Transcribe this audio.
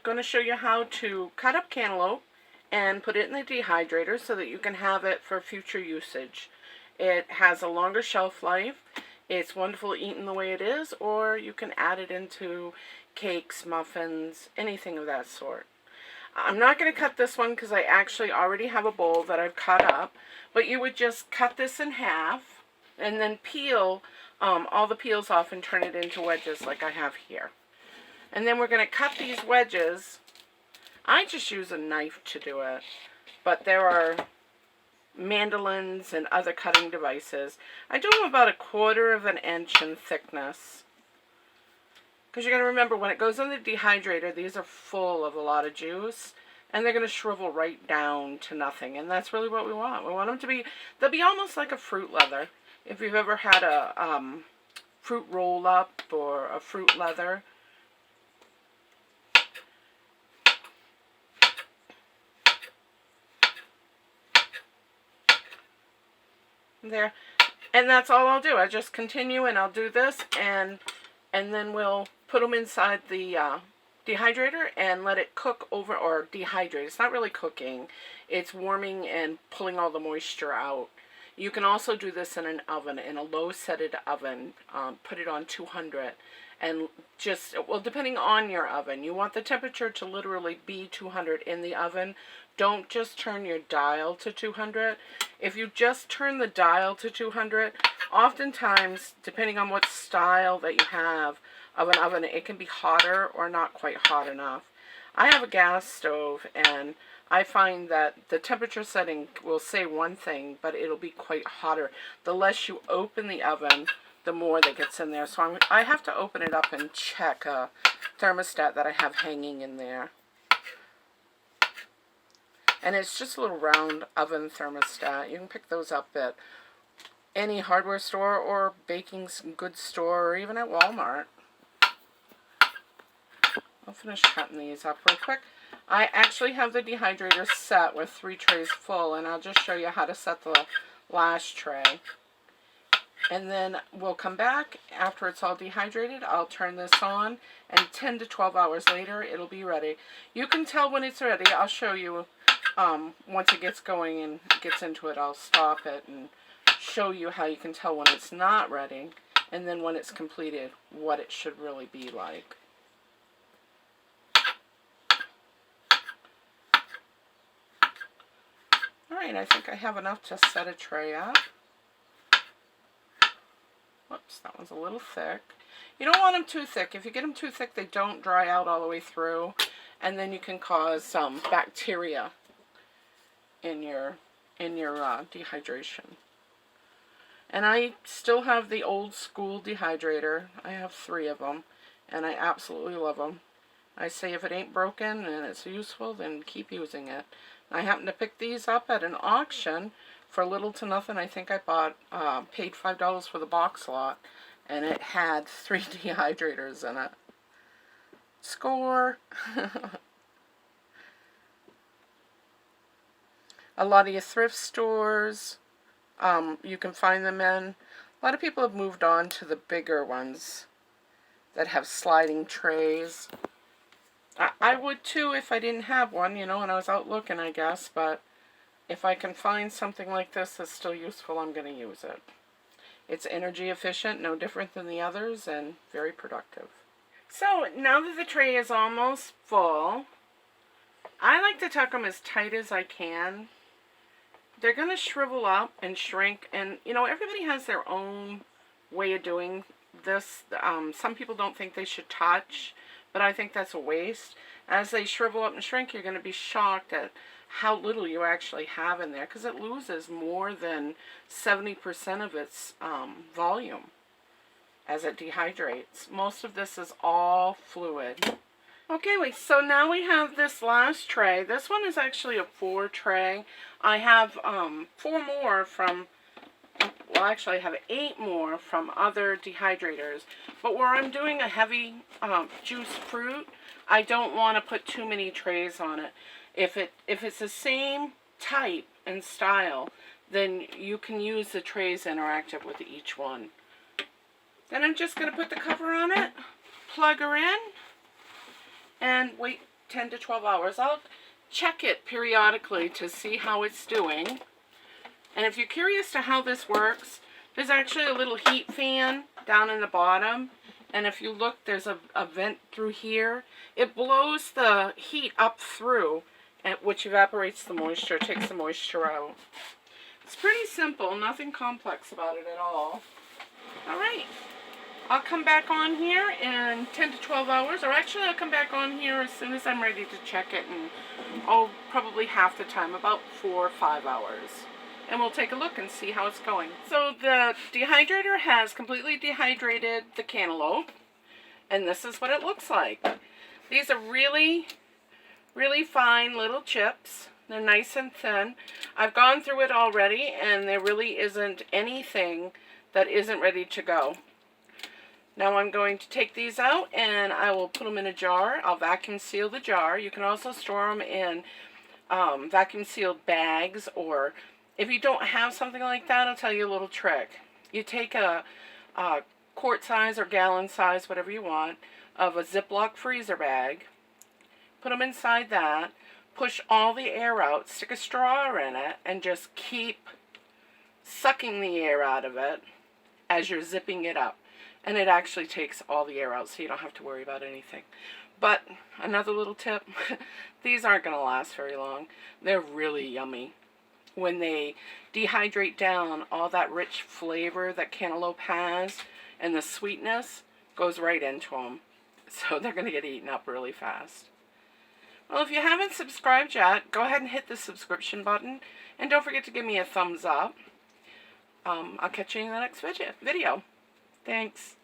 going to show you how to cut up cantaloupe and put it in the dehydrator so that you can have it for future usage. It has a longer shelf life. It's wonderful eaten the way it is, or you can add it into cakes, muffins, anything of that sort. I'm not going to cut this one because I actually already have a bowl that I've cut up, but you would just cut this in half and then peel all the peels off and turn it into wedges like I have here. And then we're going to cut these wedges. I just use a knife to do it, but there are mandolins and other cutting devices. I do them about 1/4 of an inch in thickness. Because you're going to remember, when it goes in the dehydrator, these are full of a lot of juice, and they're going to shrivel right down to nothing. And that's really what we want. We want them to be, they'll be almost like a fruit leather. If you've ever had a fruit roll-up or a fruit leather, there, and that's all I'll do. I just continue and I'll do this, and then we'll put them inside the dehydrator and let it cook over, or dehydrate. It's not really cooking, it's warming and pulling all the moisture out. You can also do this in an oven, in a low setted oven. Put it on 200, and just, well, depending on your oven, you want the temperature to literally be 200 in the oven. Don't just turn your dial to 200. If you just turn the dial to 200, oftentimes, depending on what style that you have of an oven, it can be hotter or not quite hot enough. I have a gas stove, and I find that the temperature setting will say one thing, but it'll be quite hotter. The less you open the oven, the more that gets in there. So I have to open it up and check a thermostat that I have hanging in there. And it's just a little round oven thermostat. You can pick those up at any hardware store or baking goods store, or even at Walmart. I'll finish cutting these up real quick. I actually have the dehydrator set with 3 trays full, and I'll just show you how to set the last tray. And then we'll come back after it's all dehydrated. I'll turn this on, and 10 to 12 hours later, it'll be ready. You can tell when it's ready. I'll show you once it gets going and gets into it. I'll stop it and show you how you can tell when it's not ready, and then when it's completed, what it should really be like. Alright, I think I have enough to set a tray up. Whoops, that one's a little thick. You don't want them too thick. If you get them too thick, they don't dry out all the way through, and then you can cause some bacteria in your dehydration. And I still have the old school dehydrator. I have 3 of them, and I absolutely love them. I say if it ain't broken and it's useful, then keep using it. I happened to pick these up at an auction for little to nothing. I think I paid $5 for the box lot, and it had 3 dehydrators in it. Score! A lot of your thrift stores, you can find them in. A lot of people have moved on to the bigger ones that have sliding trays. I would too if I didn't have one, you know, and I was out looking, I guess, but if I can find something like this that's still useful, I'm going to use it. It's energy efficient, no different than the others, and very productive. So, now that the tray is almost full, I like to tuck them as tight as I can. They're going to shrivel up and shrink, and, you know, everybody has their own way of doing this. Some people don't think they should touch, but I think that's a waste. As they shrivel up and shrink, you're going to be shocked at how little you actually have in there, because it loses more than 70% of its volume as it dehydrates. Most of this is all fluid. Okay, so now we have this last tray. This one is actually a 4 tray. I have 4 more from, well, actually I have 8 more from other dehydrators. But where I'm doing a heavy juice fruit, I don't want to put too many trays on it. If it's the same type and style, then you can use the trays interactive with each one. Then I'm just going to put the cover on it, plug her in, and wait 10 to 12 hours. I'll check it periodically to see how it's doing. And if you're curious to how this works, there's actually a little heat fan down in the bottom. And if you look, there's a vent through here. It blows the heat up through, which evaporates the moisture, takes the moisture out. It's pretty simple, nothing complex about it at all. All right, I'll come back on here in 10 to 12 hours, or actually I'll come back on here as soon as I'm ready to check it, and probably half the time, about 4 or 5 hours. And we'll take a look and see how it's going. So the dehydrator has completely dehydrated the cantaloupe, and this is what it looks like. These are really, really fine little chips. They're nice and thin. I've gone through it already, and there really isn't anything that isn't ready to go. Now I'm going to take these out, and I will put them in a jar. I'll vacuum seal the jar. You can also store them in vacuum sealed bags, or if you don't have something like that, I'll tell you a little trick. You take a quart size or gallon size, whatever you want, of a Ziploc freezer bag, put them inside that, push all the air out, stick a straw in it, and just keep sucking the air out of it as you're zipping it up. And it actually takes all the air out, so you don't have to worry about anything. But another little tip, these aren't going to last very long. They're really yummy. When they dehydrate down, all that rich flavor that cantaloupe has and the sweetness goes right into them. So they're going to get eaten up really fast. Well, if you haven't subscribed yet, go ahead and hit the subscription button. And don't forget to give me a thumbs up. I'll catch you in the next video. Thanks.